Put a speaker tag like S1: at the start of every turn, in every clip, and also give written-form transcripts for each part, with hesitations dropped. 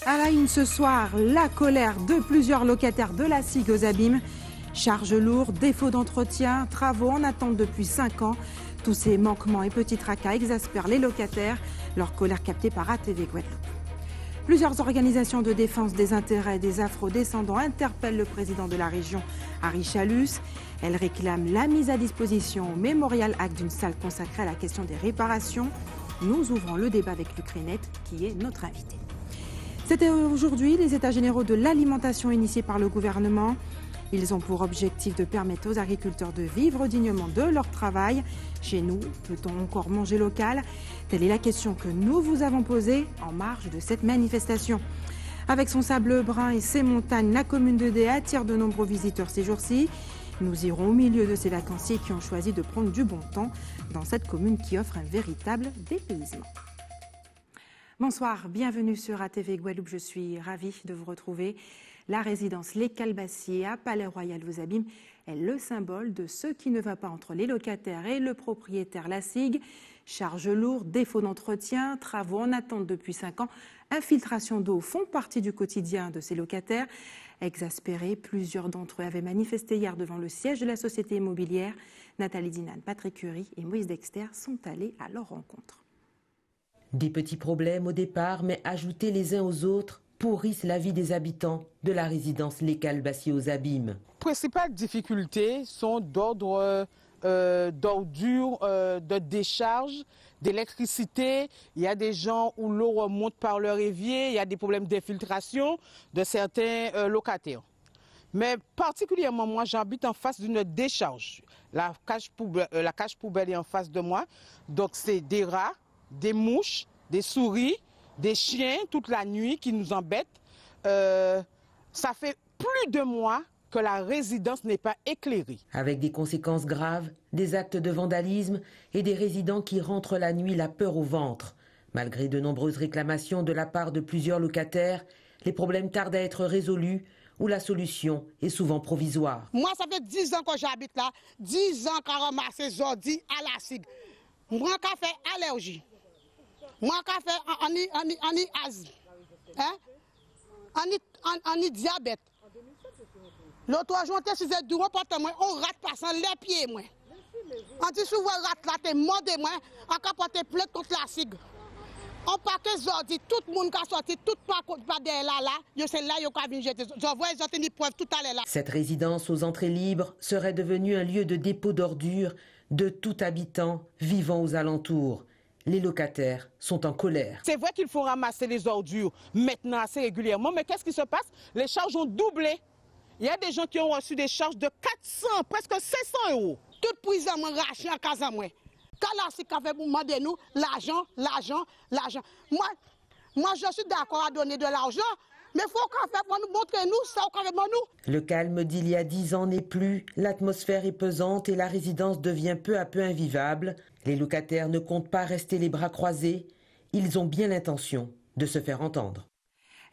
S1: À la une ce soir, la colère de plusieurs locataires de la SIG aux Abîmes. Charges lourdes, défauts d'entretien, travaux en attente depuis 5 ans. Tous ces manquements et petits tracas exaspèrent les locataires, leur colère captée par ATV Guadeloupe. Plusieurs organisations de défense des intérêts des afro-descendants interpellent le président de la région, Harry Chalus. Elles réclament la mise à disposition au Memorial Act d'une salle consacrée à la question des réparations. Nous ouvrons le débat avec l'Ukrainette, qui est notre invité. C'était aujourd'hui les états généraux de l'alimentation initiés par le gouvernement. Ils ont pour objectif de permettre aux agriculteurs de vivre dignement de leur travail. Chez nous, peut-on encore manger local? Telle est la question que nous vous avons posée en marge de cette manifestation. Avec son sable brun et ses montagnes, la commune de Dé attire de nombreux visiteurs ces jours-ci. Nous irons au milieu de ces vacanciers qui ont choisi de prendre du bon temps dans cette commune qui offre un véritable dépaysement. Bonsoir, bienvenue sur ATV Guadeloupe, je suis ravie de vous retrouver. La résidence Les Calbassiers à Palais-Royal aux Abîmes est le symbole de ce qui ne va pas entre les locataires et le propriétaire, la SIG. Charges lourdes, défauts d'entretien, travaux en attente depuis 5 ans, infiltration d'eau font partie du quotidien de ces locataires. Exaspérés, plusieurs d'entre eux avaient manifesté hier devant le siège de la société immobilière. Nathalie Dinan, Patrick Curie et Moïse Dexter sont allés à leur rencontre.
S2: Des petits problèmes au départ, mais ajoutés les uns aux autres, pourrissent la vie des habitants de la résidence Les Calbassiers aux Abîmes.
S3: Les principales difficultés sont d'ordre d'ordures, de décharge, d'électricité. Il y a des gens où l'eau remonte par leur évier, il y a des problèmes d'infiltration de certains locataires. Mais particulièrement moi, j'habite en face d'une décharge. La cage poubelle est en face de moi, donc c'est des rats, des mouches, des souris, des chiens toute la nuit qui nous embêtent. Ça fait plus de mois que la résidence n'est pas éclairée.
S2: Avec des conséquences graves, des actes de vandalisme et des résidents qui rentrent la nuit la peur au ventre. Malgré de nombreuses réclamations de la part de plusieurs locataires, les problèmes tardent à être résolus ou la solution est souvent provisoire.
S4: Moi, ça fait 10 ans que j'habite là, 10 ans qu'on ramasse les ordures à la SIG. Moi, j'ai fait allergie. Moi, j'ai fait asthme. On est diabète. L'autre jour, on était sur le porte-moi, on rate passant les pieds. Moi. On dit souvent, rate là, t'es mort de moi, on a porté plainte contre la SIG. On paquet zordi, tout le monde qui a sorti, tout pas derrière là, yo c'est là, yo qui a venu jeter. Je vois, ils ont une preuve tout à l'heure là.
S2: Cette résidence aux entrées libres serait devenue un lieu de dépôt d'ordures de tout habitant vivant aux alentours. Les locataires sont en colère.
S3: C'est vrai qu'il faut ramasser les ordures maintenant assez régulièrement, mais qu'est-ce qui se passe? Les charges ont doublé. Il y a des gens qui ont reçu des charges de 400, presque 500 €.
S4: Toute prison m'a raché en casa moi. Quand la SIG a fait pour demander nous l'argent. Moi je suis d'accord à donner de l'argent, mais il faut qu'on fasse pour nous montrer nous ça qu'on fait pour nous.
S2: Le calme d'il y a 10 ans n'est plus, l'atmosphère est pesante et la résidence devient peu à peu invivable. Les locataires ne comptent pas rester les bras croisés, ils ont bien l'intention de se faire entendre.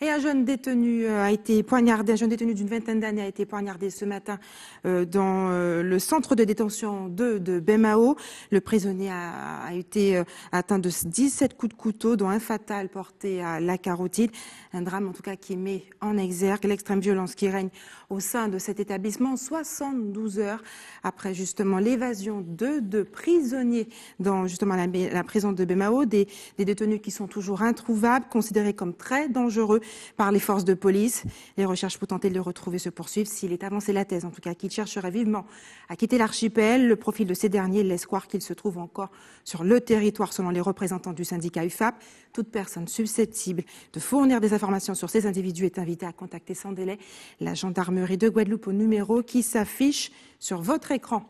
S1: Et un jeune détenu a été poignardé, un jeune détenu d'une vingtaine d'années a été poignardé ce matin dans le centre de détention de Bemao. Le prisonnier a été atteint de 17 coups de couteau, dont un fatal porté à la carotide. Un drame en tout cas qui met en exergue l'extrême violence qui règne au sein de cet établissement 72 heures après justement l'évasion de deux prisonniers dans justement la prison de Bemao, des détenus qui sont toujours introuvables, considérés comme très dangereux par les forces de police. Les recherches pour tenter de le retrouver se poursuivent. S'il est avancé la thèse, en tout cas, qu'il chercherait vivement à quitter l'archipel, le profil de ces derniers laisse croire qu'il se trouve encore sur le territoire, selon les représentants du syndicat UFAP. Toute personne susceptible de fournir des informations sur ces individus est invitée à contacter sans délai la gendarmerie de Guadeloupe au numéro qui s'affiche sur votre écran.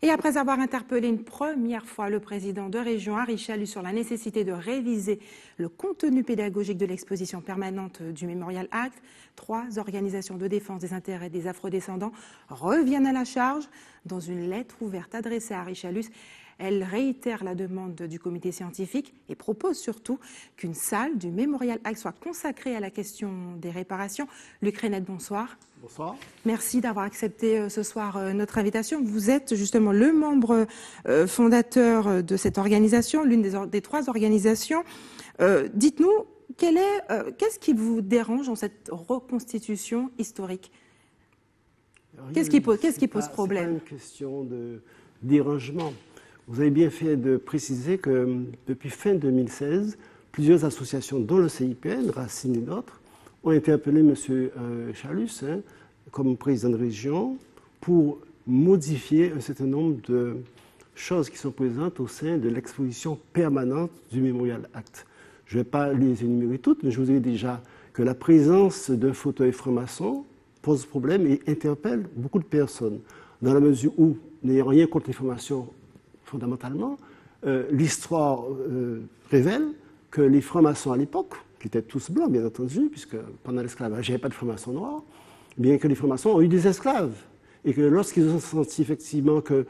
S1: Et après avoir interpellé une première fois le président de région, Harry Chalus, sur la nécessité de réviser le contenu pédagogique de l'exposition permanente du Memorial Act, 3 organisations de défense des intérêts des afrodescendants reviennent à la charge. Dans une lettre ouverte adressée à Harry Chalus, elle réitère la demande du comité scientifique et propose surtout qu'une salle du Memorial Act soit consacrée à la question des réparations. L'Ukrainette, bonsoir.
S5: Bonsoir.
S1: Merci d'avoir accepté ce soir notre invitation. Vous êtes justement le membre fondateur de cette organisation, l'une des 3 organisations. Dites-nous, Qu'est-ce qui vous dérange dans cette reconstitution historique? Qu'est-ce qui pose problème?
S5: C'est pas une question de dérangement. Vous avez bien fait de préciser que depuis fin 2016, plusieurs associations, dont le CIPN, Racine et d'autres, ont interpellé M. Chalus comme président de région pour modifier un certain nombre de choses qui sont présentes au sein de l'exposition permanente du Mémorial Acte. Je ne vais pas les énumérer toutes, mais je vous ai dit déjà que la présence d'un fauteuil franc-maçon pose problème et interpelle beaucoup de personnes, dans la mesure où, n'ayant rien contre les formations fondamentalement, l'histoire révèle que les francs-maçons à l'époque, qui étaient tous blancs bien entendu, puisque pendant l'esclavage il n'y avait pas de francs-maçons noirs, bien que les francs-maçons ont eu des esclaves, et que lorsqu'ils ont senti effectivement que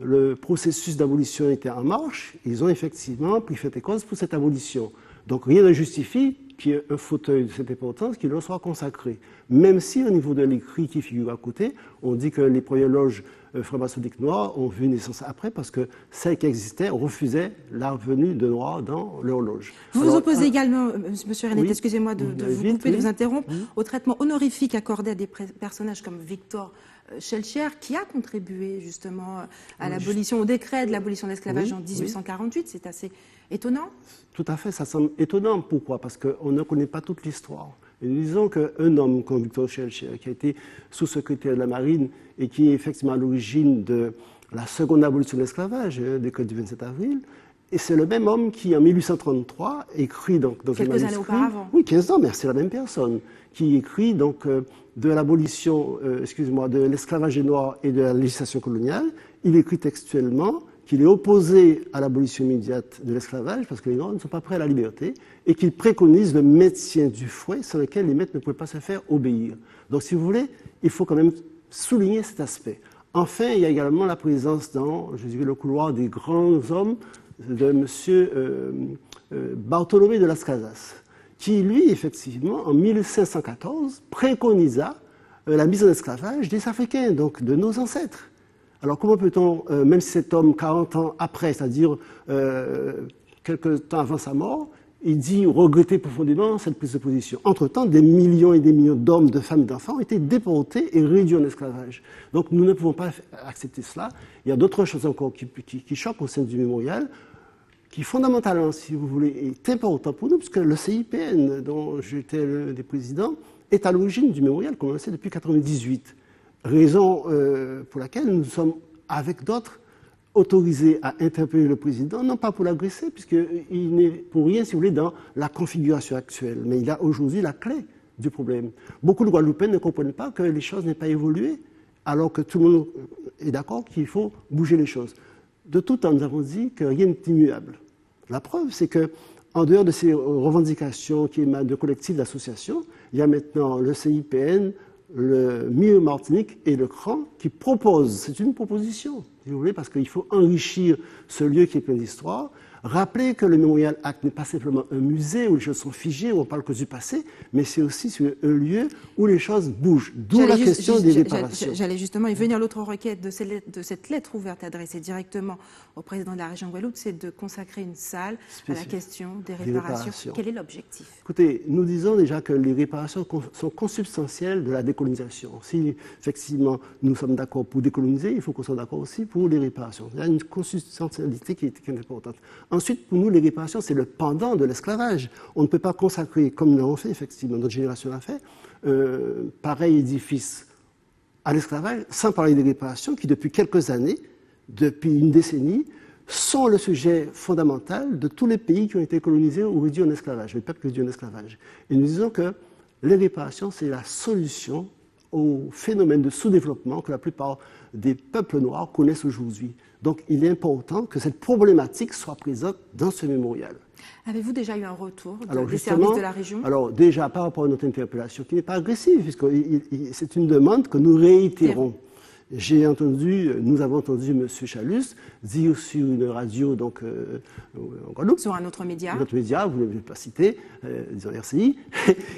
S5: le processus d'abolition était en marche, ils ont effectivement pris fait et cause pour cette abolition. Donc rien ne justifie qu'il y ait un fauteuil de cette importance qui leur soit consacré. Même si au niveau de l'écrit qui figure à côté, on dit que les premières loges franc-maçonniques noires ont vu naissance après parce que celles qui existaient refusaient la venue de noirs dans leur loge.
S1: Vous vous opposez également, Monsieur Renet,
S5: oui,
S1: excusez-moi de vous couper, de vous interrompre, au traitement honorifique accordé à des personnages comme Victor Schœlcher, qui a contribué justement à l'abolition, au décret de l'abolition de l'esclavage en 1848. C'est assez étonnant.
S5: Tout à fait, ça semble étonnant. Pourquoi? Parce qu'on ne connaît pas toute l'histoire. Et nous disons qu'un homme comme Victor Schœlcher, qui a été sous-secrétaire de la Marine et qui est effectivement à l'origine de la seconde abolition de l'esclavage, décret du 27 avril, et c'est le même homme qui, en 1833, écrit donc dans
S1: quelques années auparavant.
S5: Oui, 15 ans, mais c'est la même personne qui écrit donc de l'abolition, de l'esclavage des Noirs et de la législation coloniale. Il écrit textuellement qu'il est opposé à l'abolition immédiate de l'esclavage parce que les Noirs ne sont pas prêts à la liberté et qu'il préconise le maintien du fouet sans lequel les maîtres ne pouvaient pas se faire obéir. Donc, si vous voulez, il faut quand même souligner cet aspect. Enfin, il y a également la présence dans, je dirais, le couloir des grands hommes de M. Bartholomé de Las Casas, qui, lui, effectivement, en 1514, préconisa la mise en esclavage des Africains, donc de nos ancêtres. Alors comment peut-on, même si cet homme, 40 ans après, c'est-à-dire quelques temps avant sa mort, il dit regretter profondément cette prise de position. Entre-temps, des millions et des millions d'hommes, de femmes, d'enfants ont été déportés et réduits en esclavage. Donc nous ne pouvons pas accepter cela. Il y a d'autres choses encore qui choquent au sein du mémorial, qui fondamentalement, si vous voulez, est important pour nous, puisque le CIPN, dont j'étais l'un des présidents, est à l'origine du mémorial, comme on le sait, depuis 1998. Raison pour laquelle nous sommes, avec d'autres, autorisés à interpeller le président, non pas pour l'agresser, puisqu'il n'est pour rien, si vous voulez, dans la configuration actuelle, mais il a aujourd'hui la clé du problème. Beaucoup de Guadeloupéens ne comprennent pas que les choses n'aient pas évolué, alors que tout le monde est d'accord qu'il faut bouger les choses. De tout temps, nous avons dit que rien n'est immuable. La preuve, c'est que, en dehors de ces revendications qui émanent de collectifs d'associations, il y a maintenant le CIPN, le MIE Martinique et le CRAN qui proposent, c'est une proposition, si vous voulez, parce qu'il faut enrichir ce lieu qui est plein d'histoire. Rappelez que le Mémorial Acte n'est pas simplement un musée où les choses sont figées, où on parle que du passé, mais c'est aussi un lieu où les choses bougent. D'où la question des réparations.
S1: J'allais justement y venir. L'autre requête de cette lettre ouverte adressée directement au président de la région Guadeloupe, c'est de consacrer une salle à la question des réparations. Quel est l'objectif?
S5: Écoutez, nous disons déjà que les réparations sont consubstantielles de la décolonisation. Si effectivement nous sommes d'accord pour décoloniser, il faut qu'on soit d'accord aussi pour les réparations. Il y a une consubstantialité qui est importante. Ensuite, pour nous, les réparations, c'est le pendant de l'esclavage. On ne peut pas consacrer, comme nous l'avons fait, effectivement, notre génération l'a fait, pareil édifice à l'esclavage, sans parler des réparations qui, depuis quelques années, depuis une décennie, sont le sujet fondamental de tous les pays qui ont été colonisés ou réduits en esclavage, les peuples réduits en esclavage. Et nous disons que les réparations, c'est la solution au phénomène de sous-développement que la plupart des peuples noirs connaissent aujourd'hui. Donc il est important que cette problématique soit présente dans ce mémorial.
S1: Avez-vous déjà eu un retour des services de la région?
S5: Alors déjà, par rapport à notre interpellation, qui n'est pas agressive, puisque c'est une demande que nous réitérons. Nous avons entendu M. Chalus dire sur une radio donc, en Guadeloupe,
S1: sur un autre média,
S5: vous ne l'avez pas cité, disons RCI,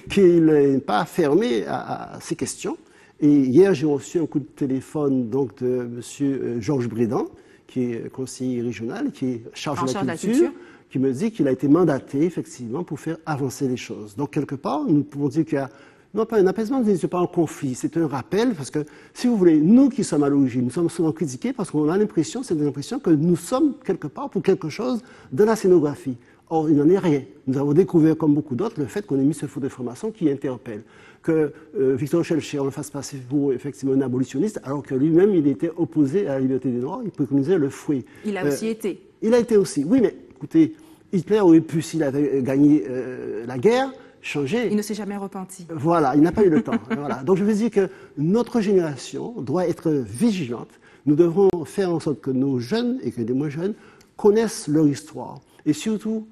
S5: qu'il n'est pas fermé à ces questions. Et hier, j'ai reçu un coup de téléphone donc, de M. Georges Brédan, qui est conseiller régional, qui est chargé de la culture, qui me dit qu'il a été mandaté, effectivement, pour faire avancer les choses. Donc, quelque part, nous pouvons dire qu'il y a, non pas un apaisement, c'est pas un conflit, c'est un rappel, parce que, si vous voulez, nous qui sommes à l'origine, nous sommes souvent critiqués parce qu'on a l'impression, c'est l'impression que nous sommes quelque part pour quelque chose de la scénographie. Or, il n'en est rien. Nous avons découvert, comme beaucoup d'autres, le fait qu'on ait mis ce faux d'information qui interpelle. Que Victor Schellcher le fasse passer pour effectivement un abolitionniste, alors que lui-même, il était opposé à la liberté des Noirs, il préconisait le fouet.
S1: Il a aussi été.
S5: Il a été aussi. Oui, mais écoutez, Hitler aurait pu, s'il avait gagné la guerre, changer.
S1: Il ne s'est jamais repenti.
S5: Voilà, il n'a pas eu le temps. Voilà. Donc je veux dire que notre génération doit être vigilante. Nous devrons faire en sorte que nos jeunes et que les moins jeunes connaissent leur histoire. Et surtout,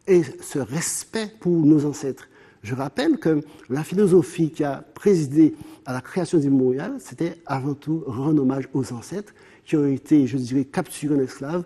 S5: aient ce respect pour nos ancêtres. Je rappelle que la philosophie qui a présidé à la création du mémorial, c'était avant tout rendre hommage aux ancêtres qui ont été, je dirais, capturés en esclaves,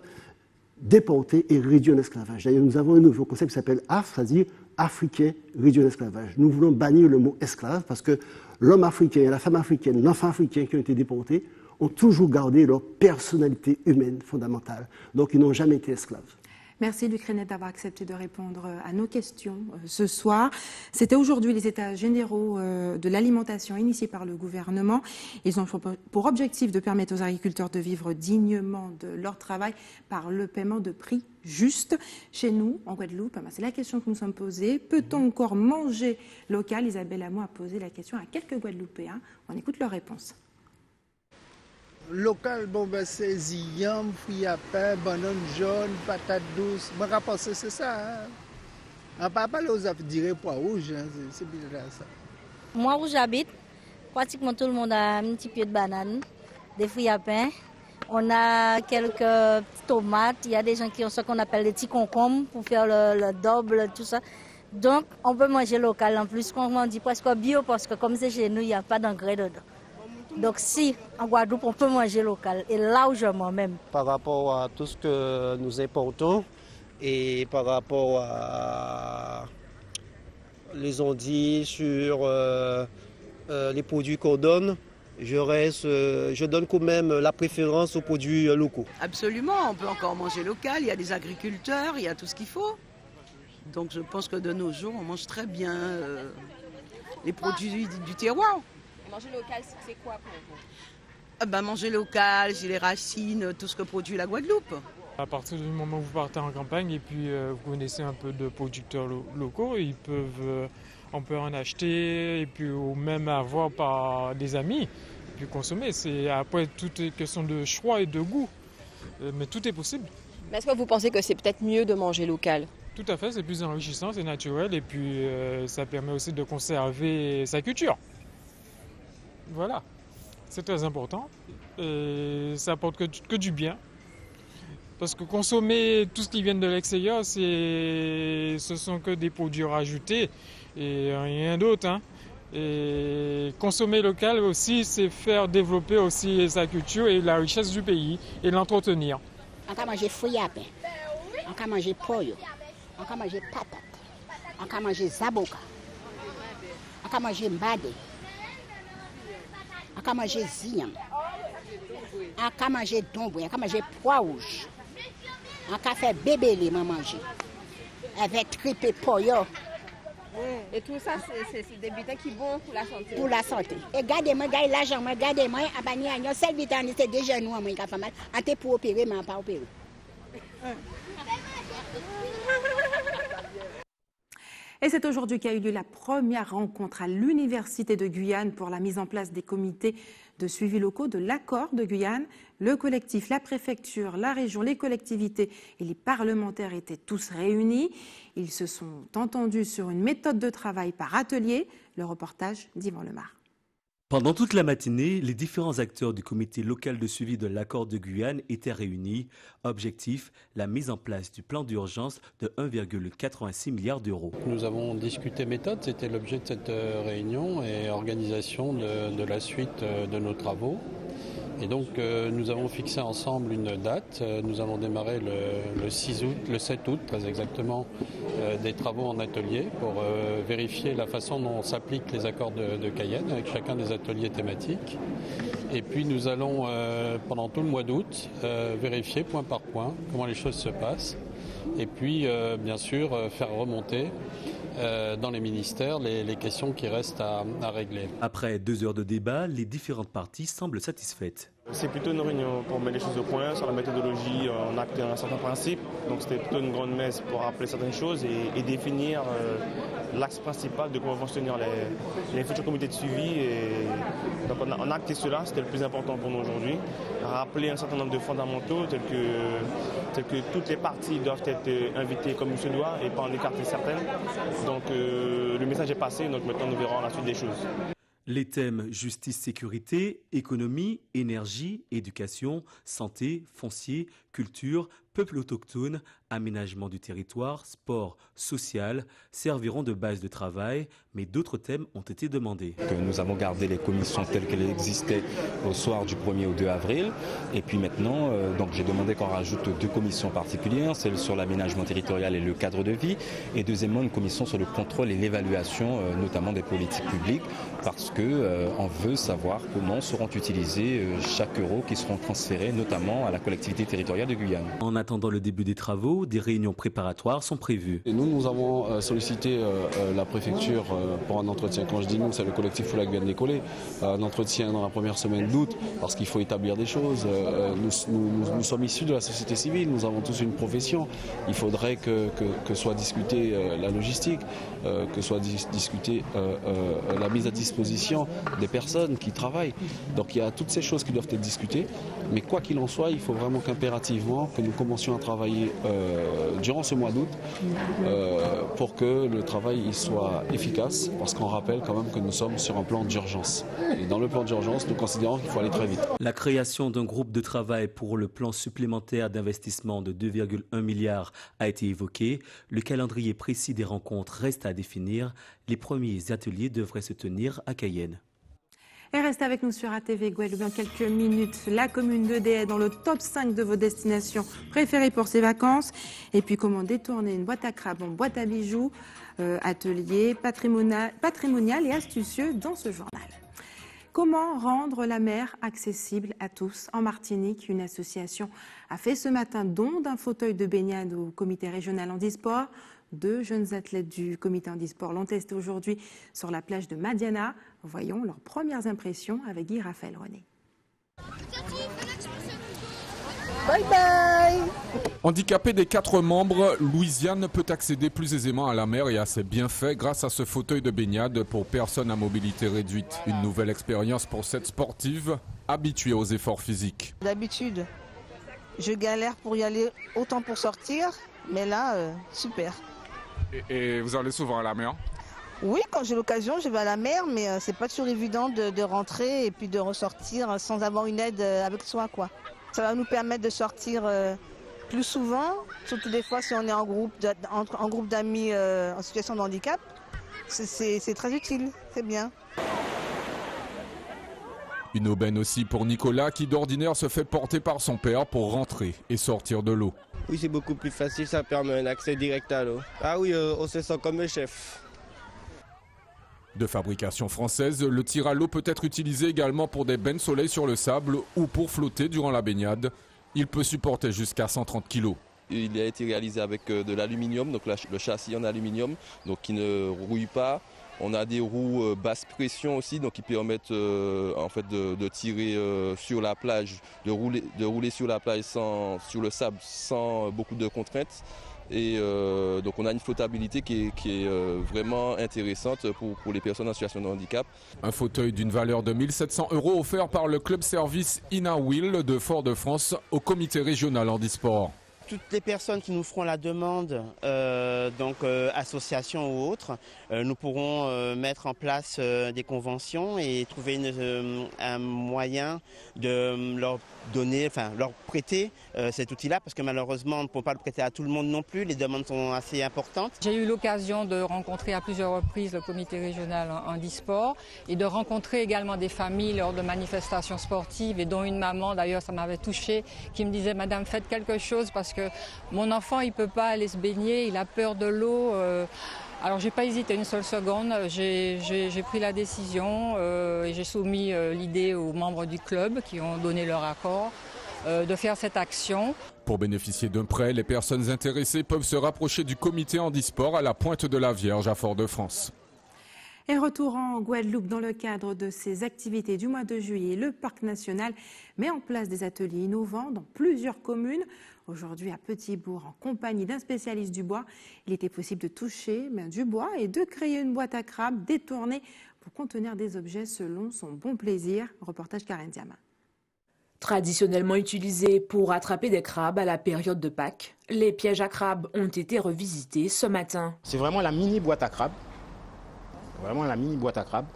S5: déportés et réduits en esclavage. D'ailleurs, nous avons un nouveau concept qui s'appelle AF, c'est-à-dire africain réduit en esclavage. Nous voulons bannir le mot esclave parce que l'homme africain, la femme africaine, l'enfant africain qui ont été déportés ont toujours gardé leur personnalité humaine fondamentale. Donc, ils n'ont jamais été esclaves.
S1: Merci Luc Renet d'avoir accepté de répondre à nos questions ce soir. C'était aujourd'hui les États généraux de l'alimentation initiés par le gouvernement. Ils ont pour objectif de permettre aux agriculteurs de vivre dignement de leur travail par le paiement de prix justes. Chez nous, en Guadeloupe, c'est la question que nous sommes posée. Peut-on encore manger local? Isabelle Hamon a posé la question à quelques Guadeloupéens. On écoute leur réponse.
S6: Local, bon, ben, c'est ziyam, fruits à pain, banane jaune, patate douce. Moi, je pense que c'est ça. Hein. On parle pas aux affaires pois rouges, hein. C'est bizarre ça.
S7: Moi, où j'habite, pratiquement tout le monde a un petit pied de banane, des fruits à pain. On a quelques tomates. Il y a des gens qui ont ce qu'on appelle des petits concombres pour faire le double, tout ça. Donc, on peut manger local. En plus, on dit presque bio parce que comme c'est chez nous, il n'y a pas d'engrais dedans. Donc si, en Guadeloupe, on peut manger local, et largement même.
S8: Par rapport à tout ce que nous importons et par rapport à les ondits sur les produits qu'on donne, je donne quand même la préférence aux produits locaux.
S9: Absolument, on peut encore manger local, il y a des agriculteurs, il y a tout ce qu'il faut. Donc je pense que de nos jours, on mange très bien les produits du terroir.
S10: Manger local, c'est quoi pour vous?
S9: Manger local, j'ai les racines, tout ce que produit la Guadeloupe.
S11: À partir du moment où vous partez en campagne et puis vous connaissez un peu de producteurs locaux, on peut en acheter et puis ou même avoir par des amis et puis consommer. Après, tout est question de choix et de goût, mais tout est possible.
S10: Mais est-ce que vous pensez que c'est peut-être mieux de manger local?
S11: Tout à fait, c'est plus enrichissant, c'est naturel et puis ça permet aussi de conserver sa culture. Voilà, c'est très important et ça apporte que du bien. Parce que consommer tout ce qui vient de l'extérieur, ce sont que des produits rajoutés et rien d'autre. Hein. Et consommer local aussi, c'est faire développer aussi sa culture et la richesse du pays et l'entretenir.
S12: On peut manger fruits à pain, on peut manger pollo, on peut manger patate, on peut manger zaboka, on peut manger mbade. On peut manger ziyam, on peut manger domboui, on peut manger pois rouge, on peut faire bébélé, manger, avec tripe et pollo.
S10: Et tout ça, c'est des vitamines qui sont bons pour la santé.
S12: Pour la santé. Et regardez-moi, regardez l'argent, regardez-moi, à seul vitamine, c'est déjà nous, on a fait mal. On est pour opérer, mais on pas opérer.
S1: Et c'est aujourd'hui qu'a eu lieu la première rencontre à l'Université de Guyane pour la mise en place des comités de suivi locaux de l'accord de Guyane. Le collectif, la préfecture, la région, les collectivités et les parlementaires étaient tous réunis. Ils se sont entendus sur une méthode de travail par atelier. Le reportage d'Yvan Lemar.
S13: Pendant toute la matinée, les différents acteurs du comité local de suivi de l'accord de Guyane étaient réunis. Objectif, la mise en place du plan d'urgence de 1,86 milliard d'euros.
S14: Nous avons discuté méthode, c'était l'objet de cette réunion et organisation de la suite de nos travaux. Et donc nous avons fixé ensemble une date. Nous allons démarrer le 6 août, le 7 août très exactement, des travaux en atelier pour vérifier la façon dont s'appliquent les accords de Cayenne avec chacun des ateliers thématiques. Et puis nous allons pendant tout le mois d'août vérifier point par point comment les choses se passent et puis bien sûr faire remonter dans les ministères les questions qui restent à régler.
S13: Après 2 heures de débat, les différentes parties semblent satisfaites.
S15: C'est plutôt une réunion pour mettre les choses au point sur la méthodologie, on a acté un certain principe. Donc c'était plutôt une grande messe pour rappeler certaines choses et définir l'axe principal de comment vont se tenir les futurs comités de suivi. Et donc on a acté cela, c'était le plus important pour nous aujourd'hui. Rappeler un certain nombre de fondamentaux tels que toutes les parties doivent être invitées comme il se doit et pas en écarter certaines. Donc le message est passé, donc maintenant nous verrons la suite des choses.
S13: Les thèmes justice, sécurité, économie, énergie, éducation, santé, foncier, culture, peuple autochtone, aménagement du territoire, sport, social serviront de base de travail, mais d'autres thèmes ont été demandés.
S16: Nous avons gardé les commissions telles qu'elles existaient au soir du 1er au 2 avril. Et puis maintenant, donc j'ai demandé qu'on rajoute 2 commissions particulières, celle sur l'aménagement territorial et le cadre de vie, et deuxièmement une commission sur le contrôle et l'évaluation, notamment des politiques publiques, parce qu'on veut savoir comment seront utilisés chaque euro qui seront transférés, notamment à la collectivité territoriale de Guyane.
S13: En attendant le début des travaux, des réunions préparatoires sont prévues.
S14: Et nous avons sollicité la préfecture pour un entretien. Quand je dis nous, c'est le collectif Foulac Guyane Décollé. Un entretien dans la première semaine d'août, parce qu'il faut établir des choses. Nous sommes issus de la société civile, nous avons tous une profession. Il faudrait que soit discutée la logistique, que soit discutée la mise à disposition des personnes qui travaillent. Donc il y a toutes ces choses qui doivent être discutées. Mais quoi qu'il en soit, il faut vraiment qu'impérativement que nous commencions à travailler durant ce mois d'août pour que le travail soit efficace, parce qu'on rappelle quand même que nous sommes sur un plan d'urgence. Et dans le plan d'urgence, nous considérons qu'il faut aller très vite.
S13: La création d'un groupe de travail pour le plan supplémentaire d'investissement de 2,1 milliards a été évoquée. Le calendrier précis des rencontres reste à définir. Les premiers ateliers devraient se tenir à Cayenne.
S1: Et restez avec nous sur ATV Guadeloupe dans quelques minutes. La commune de Déa est dans le top 5 de vos destinations préférées pour ses vacances. Et puis comment détourner une boîte à crabes en boîte à bijoux, atelier patrimonial et astucieux dans ce journal. Comment rendre la mer accessible à tous? En Martinique, une association a fait ce matin don d'un fauteuil de baignade au comité régional handisport. 2 jeunes athlètes du comité handisport l'ont testé aujourd'hui sur la plage de Madiana. Voyons leurs premières impressions avec Guy Raphaël René.
S17: Bye bye.
S18: Handicapée des 4 membres, Louisiane peut accéder plus aisément à la mer et à ses bienfaits grâce à ce fauteuil de baignade pour personnes à mobilité réduite. Une nouvelle expérience pour cette sportive habituée aux efforts physiques.
S17: D'habitude, je galère pour y aller autant pour sortir, mais là, super.
S18: Et vous allez souvent à la mer?
S17: Oui, quand j'ai l'occasion, je vais à la mer, mais c'est pas toujours évident de rentrer et puis de ressortir sans avoir une aide avec soi, quoi. Ça va nous permettre de sortir plus souvent, surtout des fois si on est en groupe d'amis en situation de handicap. C'est très utile, c'est bien.
S18: Une aubaine aussi pour Nicolas qui d'ordinaire se fait porter par son père pour rentrer et sortir de l'eau.
S19: Oui, c'est beaucoup plus facile, ça permet un accès direct à l'eau. Ah oui, on se sent comme un chef.
S18: De fabrication française, le tir à l'eau peut être utilisé également pour des bains de soleil sur le sable ou pour flotter durant la baignade. Il peut supporter jusqu'à 130 kg.
S20: Il a été réalisé avec de l'aluminium, donc le châssis en aluminium, donc qui ne rouille pas. On a des roues basse pression aussi, donc qui permettent en fait de tirer sur la plage, de rouler sur la plage sur le sable sans beaucoup de contraintes. Et donc on a une flottabilité qui est vraiment intéressante pour les personnes en situation de handicap.
S18: Un fauteuil d'une valeur de 1 700 € offert par le club service Inawil de Fort-de-France au comité régional handisport.
S21: Toutes les personnes qui nous feront la demande, associations ou autres, nous pourrons mettre en place des conventions et trouver un moyen de leur leur prêter cet outil-là, parce que malheureusement on ne peut pas le prêter à tout le monde non plus, les demandes sont assez importantes.
S22: J'ai eu l'occasion de rencontrer à plusieurs reprises le comité régional handisport et de rencontrer également des familles lors de manifestations sportives, et dont une maman, d'ailleurs ça m'avait touchée, qui me disait: Madame, faites quelque chose parce que mon enfant il ne peut pas aller se baigner, il a peur de l'eau. Alors j'ai pas hésité une seule seconde, j'ai pris la décision et j'ai soumis l'idée aux membres du club qui ont donné leur accord. de faire cette action.
S18: Pour bénéficier d'un prêt, les personnes intéressées peuvent se rapprocher du comité handisport à la Pointe de la Vierge à Fort-de-France.
S1: Et retour en Guadeloupe dans le cadre de ses activités du mois de juillet, le Parc national met en place des ateliers innovants dans plusieurs communes. Aujourd'hui à Petit-Bourg, en compagnie d'un spécialiste du bois, il était possible de toucher du bois et de créer une boîte à crabes détournée pour contenir des objets selon son bon plaisir. Reportage Karen Diama.
S3: Traditionnellement utilisés pour attraper des crabes à la période de Pâques, les pièges à crabes ont été revisités ce matin.
S4: C'est vraiment la mini boîte à crabes. Vraiment la mini boîte à crabes.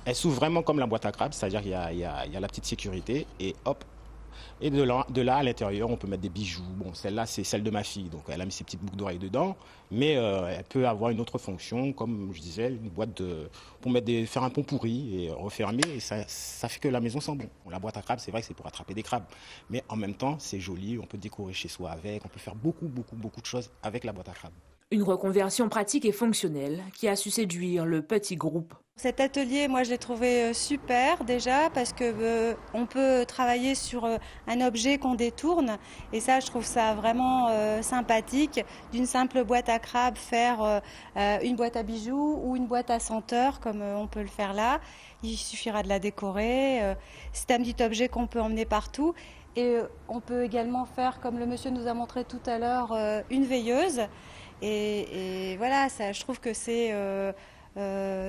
S4: Elle s'ouvre vraiment comme la boîte à crabes, c'est-à-dire qu'il y a la petite sécurité et hop. Et de là à l'intérieur, on peut mettre des bijoux. Bon, celle-là, c'est celle de ma fille, donc elle a mis ses petites boucles d'oreilles dedans. Mais elle peut avoir une autre fonction, comme je disais, une boîte pour faire un pot pourri et refermer. Et ça fait que la maison sent bon. La boîte à crabes, c'est vrai que c'est pour attraper des crabes. Mais en même temps, c'est joli, on peut décorer chez soi avec. On peut faire beaucoup de choses avec la boîte à crabes.
S3: Une reconversion pratique et fonctionnelle qui a su séduire le petit groupe.
S23: Cet atelier, moi, je l'ai trouvé super déjà parce que on peut travailler sur un objet qu'on détourne et ça, je trouve ça vraiment sympathique. D'une simple boîte à crabes, faire une boîte à bijoux ou une boîte à senteur comme on peut le faire là. Il suffira de la décorer. C'est un petit objet qu'on peut emmener partout. Et on peut également faire, comme le monsieur nous a montré tout à l'heure, une veilleuse. Et voilà, ça, je trouve que c'est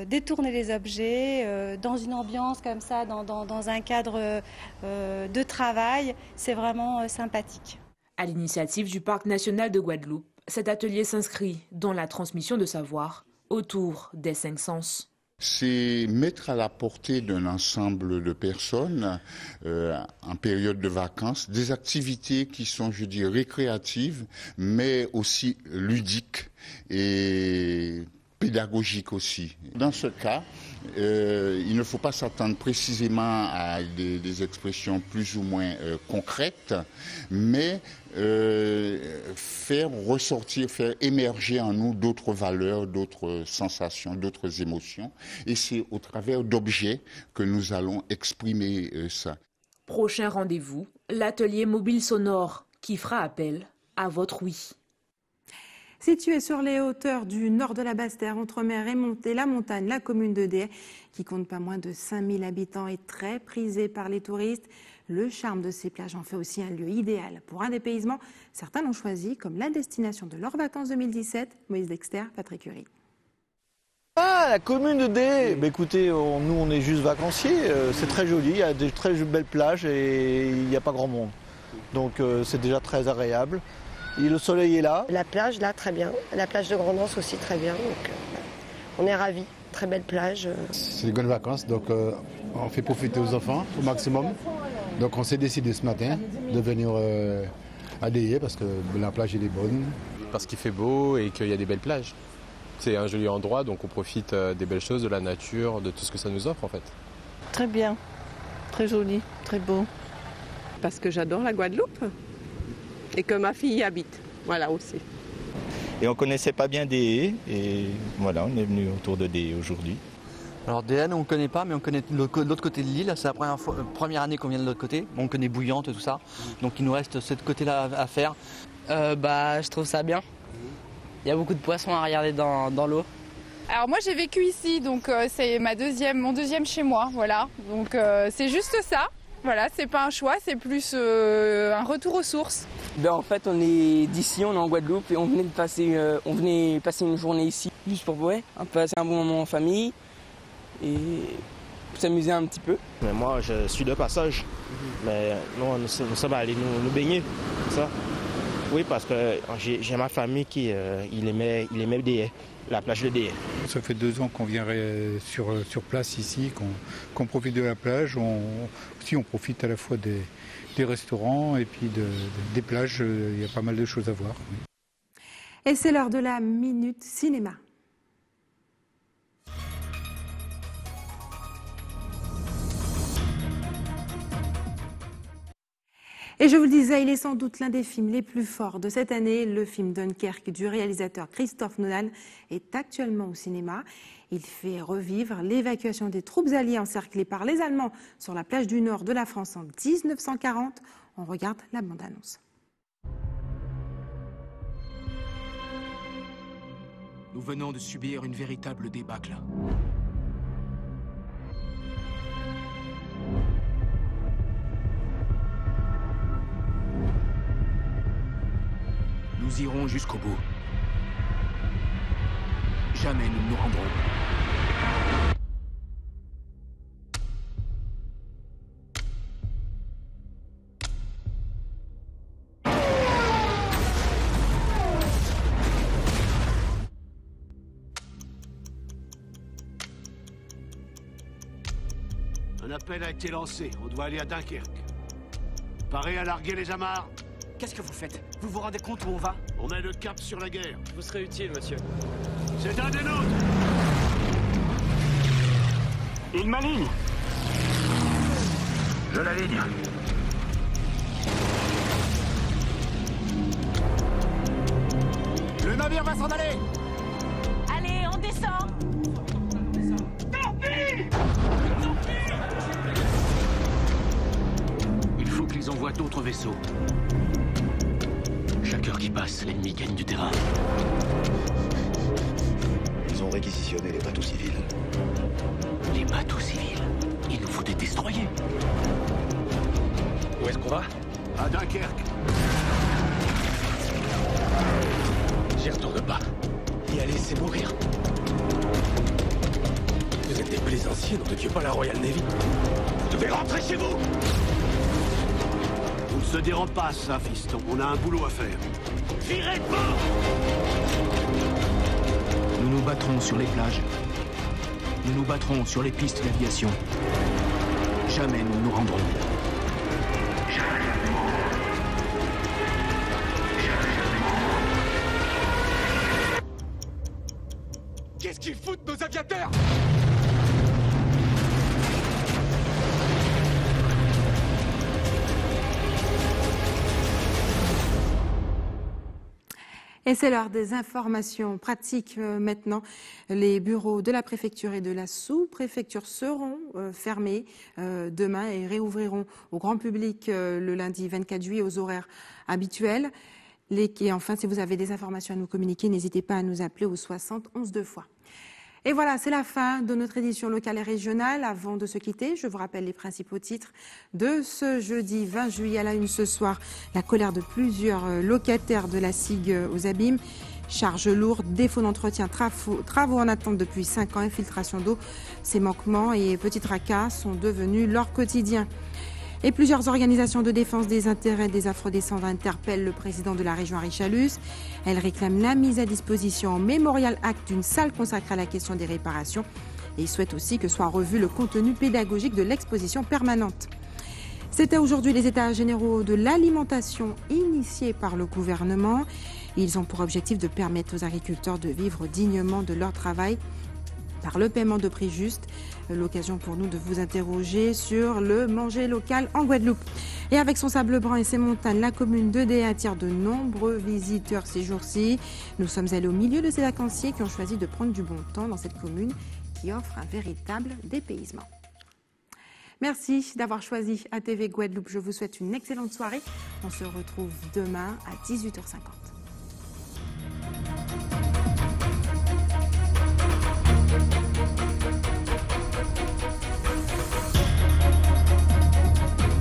S23: détourner les objets dans une ambiance comme ça, dans un cadre de travail, c'est vraiment sympathique.
S3: À l'initiative du Parc national de Guadeloupe, cet atelier s'inscrit dans la transmission de savoir autour des 5 sens.
S24: C'est mettre à la portée d'un ensemble de personnes en période de vacances des activités qui sont, je dis, récréatives, mais aussi ludiques et pédagogiques aussi. Dans ce cas, il ne faut pas s'attendre précisément à des expressions plus ou moins concrètes, mais faire ressortir, faire émerger en nous d'autres valeurs, d'autres sensations, d'autres émotions. Et c'est au travers d'objets que nous allons exprimer ça.
S3: Prochain rendez-vous, l'atelier mobile sonore qui fera appel à votre oui.
S1: Située sur les hauteurs du nord de la Basse-Terre, entre mer et la montagne, la commune de Déa, qui compte pas moins de 5000 habitants, est très prisée par les touristes. Le charme de ces plages en fait aussi un lieu idéal pour un dépaysement. Certains l'ont choisi comme la destination de leurs vacances 2017. Moïse Dexter, Patrick Curie.
S25: Ah, la commune de Déa. Écoutez, nous on est juste vacanciers, c'est très joli, il y a des très belles plages et il n'y a pas grand monde. Donc c'est déjà très agréable. Et le soleil est là.
S26: La plage, là, très bien. La plage de Grand'Anse aussi, très bien. Donc, on est ravis. Très belle plage.
S27: C'est des bonnes vacances, donc on fait profiter aux enfants au maximum. Donc on s'est décidé ce matin de venir à Déa parce que la plage elle est bonne.
S28: Parce qu'il fait beau et qu'il y a des belles plages. C'est un joli endroit, donc on profite des belles choses, de la nature, de tout ce que ça nous offre en fait.
S10: Très bien, très joli, très beau. Parce que j'adore la Guadeloupe. Et que ma fille y habite, voilà aussi.
S29: Et on ne connaissait pas bien Déa, et voilà, on est venu autour de Déa aujourd'hui.
S30: Alors Déa, on ne connaît pas, mais on connaît l'autre côté de l'île. C'est la première année qu'on vient de l'autre côté. On connaît Bouillante et tout ça. Donc il nous reste ce côté-là à faire.
S31: Je trouve ça bien. Il y a beaucoup de poissons à regarder dans l'eau.
S32: Alors moi j'ai vécu ici, donc c'est mon deuxième chez moi, voilà. Donc c'est juste ça. Voilà, c'est pas un choix, c'est plus un retour aux sources.
S31: En fait, on est d'ici, on est en Guadeloupe et on venait passer une journée ici, juste pour passer un bon moment en famille et s'amuser un petit peu.
S29: Mais moi, je suis de passage, mais nous sommes allés nous baigner, ça. Oui, parce que j'ai ma famille qui il aimait Déa, la plage de Déa.
S27: Ça fait 2 ans qu'on vient sur place ici, qu'on profite de la plage. On profite à la fois des restaurants et puis des plages. Il y a pas mal de choses à voir. Oui.
S1: Et c'est l'heure de la Minute Cinéma. Et je vous le disais, il est sans doute l'un des films les plus forts de cette année. Le film Dunkerque du réalisateur Christophe Nolan est actuellement au cinéma. Il fait revivre l'évacuation des troupes alliées encerclées par les Allemands sur la plage du nord de la France en 1940. On regarde la bande-annonce.
S2: Nous venons de subir une véritable débâcle. Nous irons jusqu'au bout. Jamais nous ne nous rendrons.
S5: Un appel a été lancé. On doit aller à Dunkerque. Paré à larguer les amarres.
S2: Qu'est-ce que vous faites? Vous vous rendez compte où on va?
S5: On met le cap sur la guerre.
S2: Vous serez utile, monsieur.
S5: C'est un des nôtres.
S2: Il m'aligne.
S5: Je l'aligne.
S2: Le navire va s'en aller.
S6: Allez, on descend.
S5: Il faut qu'ils envoient d'autres vaisseaux. Chaque heure qui passe, l'ennemi gagne du terrain.
S7: Ils ont réquisitionné les bateaux civils.
S5: Les bateaux civils? Il nous faut des destroyers.
S7: Où est-ce qu'on va?
S5: À Dunkerque.
S7: J'y retourne pas.
S5: Y aller, c'est mourir.
S7: Vous êtes des plaisanciers, nom de Dieu, pas la Royal Navy. Vous devez rentrer chez vous.
S5: On ne se dérange pas à ça, fiston. On a un boulot à faire.
S7: Virez de bord.
S2: Nous nous battrons sur les plages. Nous nous battrons sur les pistes d'aviation. Jamais nous ne nous rendrons. Qu'est-ce qu'ils foutent, nos aviateurs?
S1: Et c'est l'heure des informations pratiques maintenant. Les bureaux de la préfecture et de la sous-préfecture seront fermés demain et réouvriront au grand public le lundi 24 juillet aux horaires habituels. Et enfin, si vous avez des informations à nous communiquer, n'hésitez pas à nous appeler au 60 11 2 fois. Et voilà, c'est la fin de notre édition locale et régionale. Avant de se quitter, je vous rappelle les principaux titres de ce jeudi 20 juillet à la une ce soir. La colère de plusieurs locataires de la SIG aux Abîmes. Charges lourdes, défaut d'entretien, travaux en attente depuis 5 ans, infiltration d'eau. Ces manquements et petits tracas sont devenus leur quotidien. Et plusieurs organisations de défense des intérêts des afrodescendants interpellent le président de la région Henri Chalus. Elles réclament la mise à disposition en Mémorial Act d'une salle consacrée à la question des réparations. Et ils souhaitent aussi que soit revu le contenu pédagogique de l'exposition permanente. C'était aujourd'hui les états généraux de l'alimentation initiés par le gouvernement. Ils ont pour objectif de permettre aux agriculteurs de vivre dignement de leur travail par le paiement de prix justes. L'occasion pour nous de vous interroger sur le manger local en Guadeloupe. Et avec son sable brun et ses montagnes, la commune de Dé attire de nombreux visiteurs ces jours-ci. Nous sommes allés au milieu de ces vacanciers qui ont choisi de prendre du bon temps dans cette commune qui offre un véritable dépaysement. Merci d'avoir choisi ATV Guadeloupe. Je vous souhaite une excellente soirée. On se retrouve demain à 18h50.